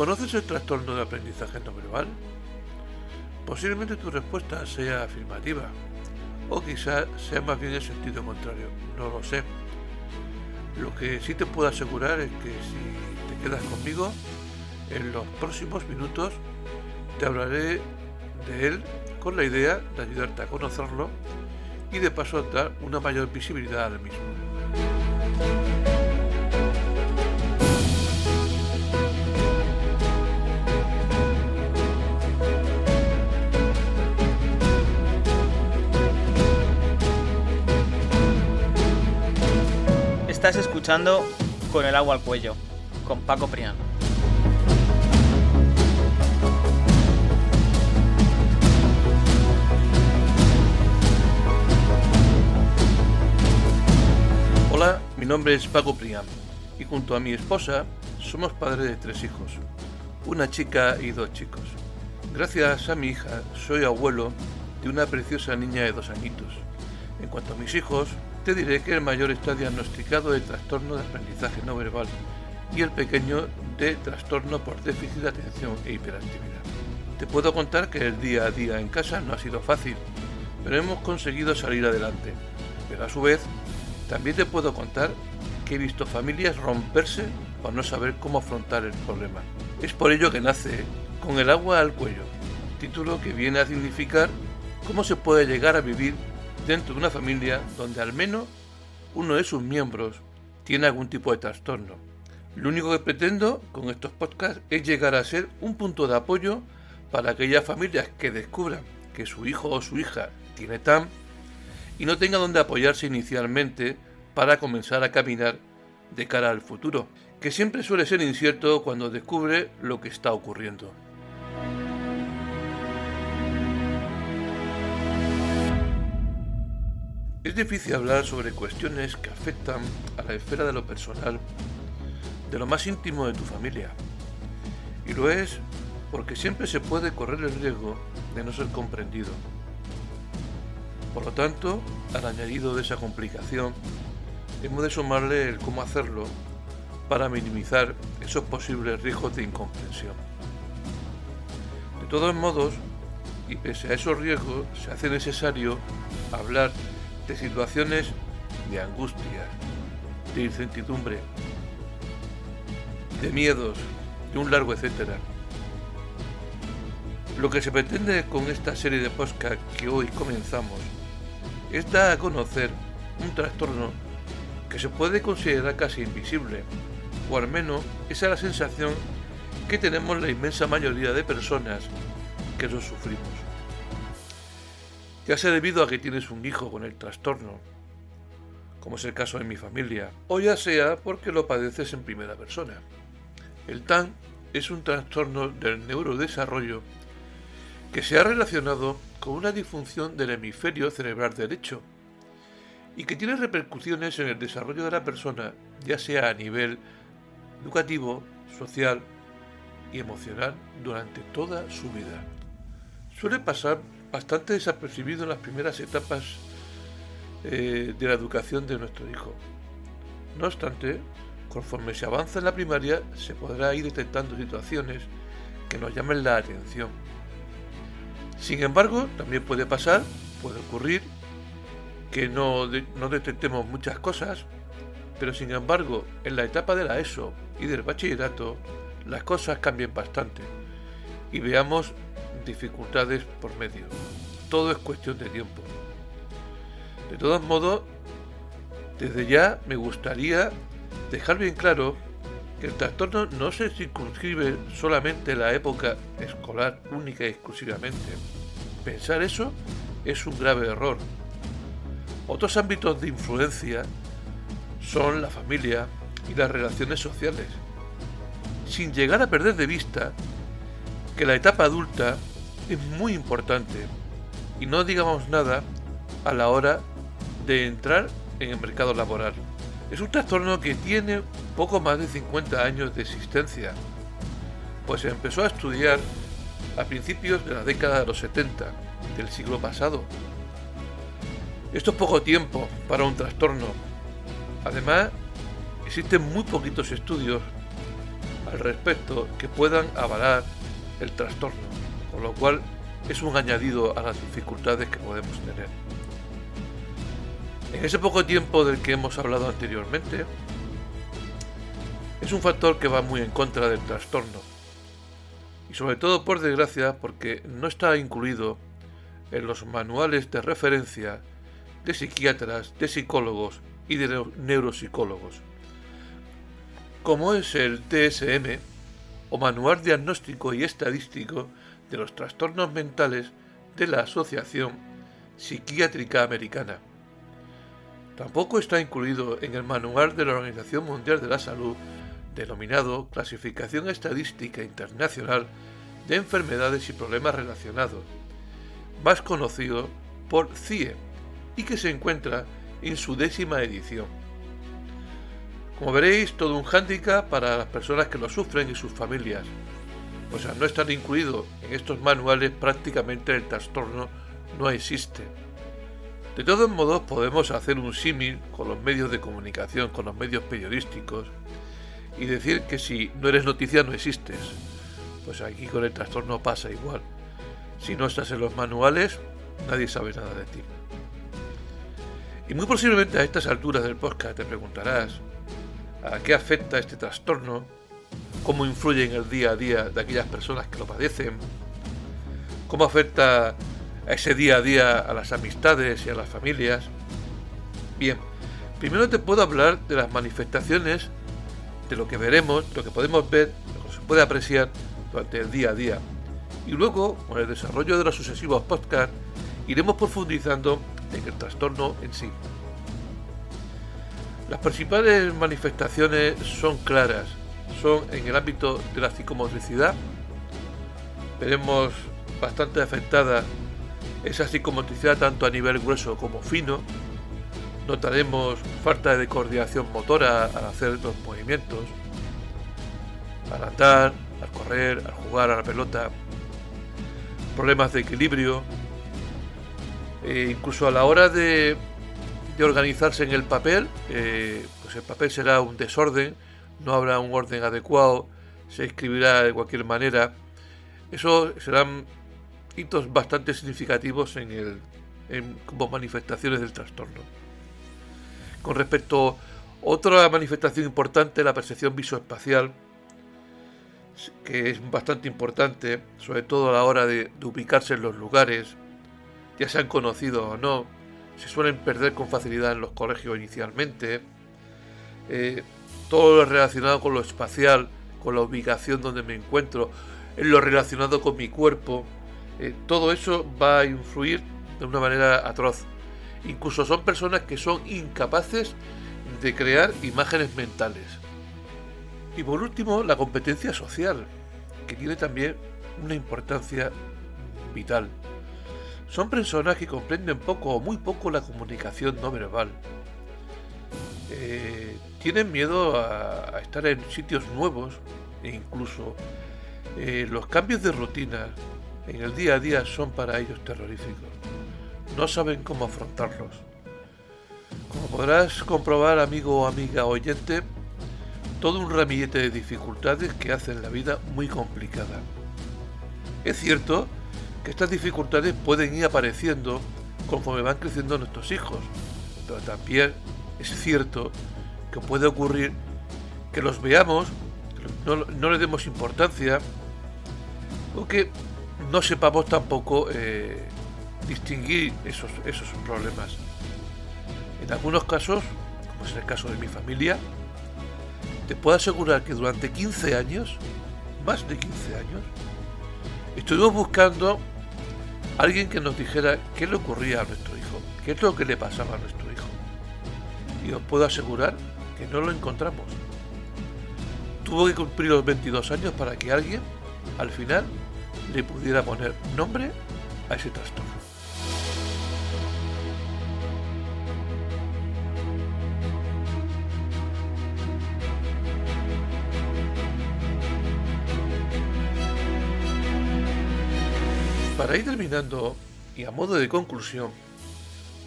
¿Conoces el trastorno de aprendizaje no verbal? Posiblemente tu respuesta sea afirmativa, o quizás sea más bien el sentido contrario, no lo sé. Lo que sí te puedo asegurar es que si te quedas conmigo, en los próximos minutos te hablaré de él con la idea de ayudarte a conocerlo y de paso a dar una mayor visibilidad al mismo. Estás escuchando Con el agua al cuello, con Paco Prián. Hola, mi nombre es Paco Prián y junto a mi esposa somos padres de 3 hijos, una chica y 2 chicos. Gracias a mi hija soy abuelo de una preciosa niña de 2 añitos. En cuanto a mis hijos, te diré que el mayor está diagnosticado de trastorno de aprendizaje no verbal y el pequeño de trastorno por déficit de atención e hiperactividad. Te puedo contar que el día a día en casa no ha sido fácil, pero hemos conseguido salir adelante. Pero a su vez, también te puedo contar que he visto familias romperse por no saber cómo afrontar el problema. Es por ello que nace Con el agua al cuello, título que viene a significar cómo se puede llegar a vivir dentro de una familia donde al menos uno de sus miembros tiene algún tipo de trastorno. Lo único que pretendo con estos podcasts es llegar a ser un punto de apoyo para aquellas familias que descubran que su hijo o su hija tiene TAM y no tenga donde apoyarse inicialmente para comenzar a caminar de cara al futuro, que siempre suele ser incierto cuando descubre lo que está ocurriendo. Es difícil hablar sobre cuestiones que afectan a la esfera de lo personal, de lo más íntimo de tu familia. Y lo es porque siempre se puede correr el riesgo de no ser comprendido. Por lo tanto, al añadido de esa complicación, hemos de sumarle el cómo hacerlo para minimizar esos posibles riesgos de incomprensión. De todos modos, y pese a esos riesgos, se hace necesario hablar de situaciones de angustia, de incertidumbre, de miedos, de un largo etcétera. Lo que se pretende con esta serie de podcast que hoy comenzamos es dar a conocer un trastorno que se puede considerar casi invisible, o al menos esa es la sensación que tenemos la inmensa mayoría de personas que lo sufrimos. Ya sea debido a que tienes un hijo con el trastorno, como es el caso de mi familia, o ya sea porque lo padeces en primera persona. El TAM es un trastorno del neurodesarrollo que se ha relacionado con una disfunción del hemisferio cerebral derecho y que tiene repercusiones en el desarrollo de la persona, ya sea a nivel educativo, social y emocional durante toda su vida. Suele pasar bastante desapercibido en las primeras etapas de la educación de nuestro hijo. No obstante, conforme se avanza en la primaria, se podrá ir detectando situaciones que nos llamen la atención. Sin embargo, también puede ocurrir que no detectemos muchas cosas, pero sin embargo, en la etapa de la ESO y del bachillerato, las cosas cambian bastante y veamos dificultades por medio. Todo es cuestión de tiempo. De todos modos, desde ya me gustaría dejar bien claro que el trastorno no se circunscribe solamente en la época escolar única y exclusivamente. Pensar eso es un grave error. Otros ámbitos de influencia son la familia y las relaciones sociales, sin llegar a perder de vista que la etapa adulta es muy importante y no digamos nada a la hora de entrar en el mercado laboral. Es un trastorno que tiene poco más de 50 años de existencia, pues se empezó a estudiar a principios de la década de los 70 del siglo pasado. Esto es poco tiempo para un trastorno. Además, existen muy poquitos estudios al respecto que puedan avalar el trastorno, con lo cual es un añadido a las dificultades que podemos tener. En ese poco tiempo del que hemos hablado anteriormente, es un factor que va muy en contra del trastorno, y sobre todo, por desgracia, porque no está incluido en los manuales de referencia de psiquiatras, de psicólogos y de neuropsicólogos, como es el DSM, o Manual Diagnóstico y Estadístico de los Trastornos Mentales de la Asociación Psiquiátrica Americana. Tampoco está incluido en el Manual de la Organización Mundial de la Salud, denominado Clasificación Estadística Internacional de Enfermedades y Problemas Relacionados, más conocido por CIE, y que se encuentra en su 10ª edición. Como veréis, todo un hándicap para las personas que lo sufren y sus familias, pues al no estar incluido en estos manuales prácticamente el trastorno no existe. De todos modos, podemos hacer un símil con los medios de comunicación, con los medios periodísticos, y decir que si no eres noticia no existes. Pues aquí con el trastorno pasa igual. Si no estás en los manuales, nadie sabe nada de ti. Y muy posiblemente a estas alturas del podcast te preguntarás ¿a qué afecta este trastorno? ¿Cómo influye en el día a día de aquellas personas que lo padecen? ¿Cómo afecta a ese día a día a las amistades y a las familias? Bien, primero te puedo hablar de las manifestaciones, de lo que veremos, de lo que podemos ver, lo que se puede apreciar durante el día a día. Y luego, con el desarrollo de los sucesivos podcasts, iremos profundizando en el trastorno en sí. Las principales manifestaciones son claras, son en el ámbito de la psicomotricidad. Veremos bastante afectada esa psicomotricidad tanto a nivel grueso como fino. Notaremos falta de coordinación motora al hacer los movimientos, al andar, al correr, al jugar a la pelota, problemas de equilibrio, incluso a la hora de organizarse en el papel, pues el papel será un desorden, no habrá un orden adecuado, se escribirá de cualquier manera. Eso serán hitos bastante significativos como manifestaciones del trastorno. Con respecto a otra manifestación importante, la percepción visoespacial, que es bastante importante, sobre todo a la hora de ubicarse en los lugares, ya sean conocidos o no, se suelen perder con facilidad en los colegios inicialmente. Todo lo relacionado con lo espacial, con la ubicación donde me encuentro, en lo relacionado con mi cuerpo, todo eso va a influir de una manera atroz. Incluso son personas que son incapaces de crear imágenes mentales. Y por último, la competencia social, que tiene también una importancia vital. Son personas que comprenden poco o muy poco la comunicación no verbal. Tienen miedo a estar en sitios nuevos e incluso los cambios de rutina en el día a día son para ellos terroríficos. No saben cómo afrontarlos. Como podrás comprobar, amigo o amiga oyente, todo un ramillete de dificultades que hacen la vida muy complicada. Es cierto que estas dificultades pueden ir apareciendo conforme van creciendo nuestros hijos, pero también es cierto que puede ocurrir que los veamos, no le demos importancia o que no sepamos tampoco distinguir esos problemas. En algunos casos, como es el caso de mi familia, te puedo asegurar que durante 15 años, más de 15 años, estuvimos buscando a alguien que nos dijera qué le ocurría a nuestro hijo, qué es lo que le pasaba a nuestro hijo. Y os puedo asegurar que no lo encontramos. Tuvo que cumplir los 22 años para que alguien, al final, le pudiera poner nombre a ese trastorno. Para ir terminando, y a modo de conclusión,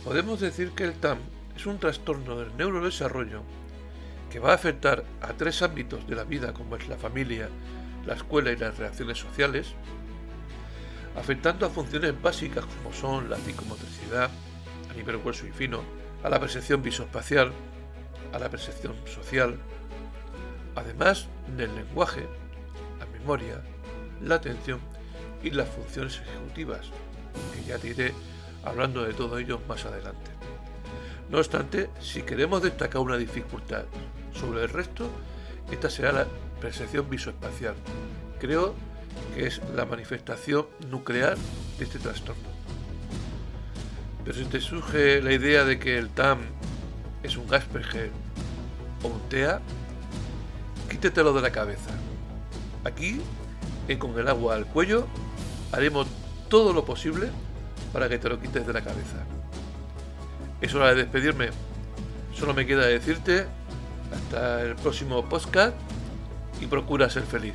podemos decir que el TAM es un trastorno del neurodesarrollo que va a afectar a 3 ámbitos de la vida, como es la familia, la escuela y las relaciones sociales, afectando a funciones básicas como son la psicomotricidad, a nivel grueso y fino, a la percepción visoespacial, a la percepción social, además del lenguaje, la memoria, la atención y las funciones ejecutivas, que ya te iré hablando de todo ello más adelante. No obstante, si queremos destacar una dificultad sobre el resto, esta será la percepción visoespacial. Creo que es la manifestación nuclear de este trastorno. Pero si te surge la idea de que el TAM es un Asperger o un TEA, quítetelo de la cabeza. Aquí, con el agua al cuello, haremos todo lo posible para que te lo quites de la cabeza. Es hora de despedirme. Solo me queda decirte hasta el próximo podcast y procura ser feliz.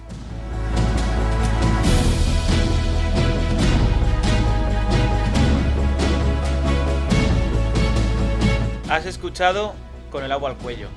Has escuchado Con el agua al cuello.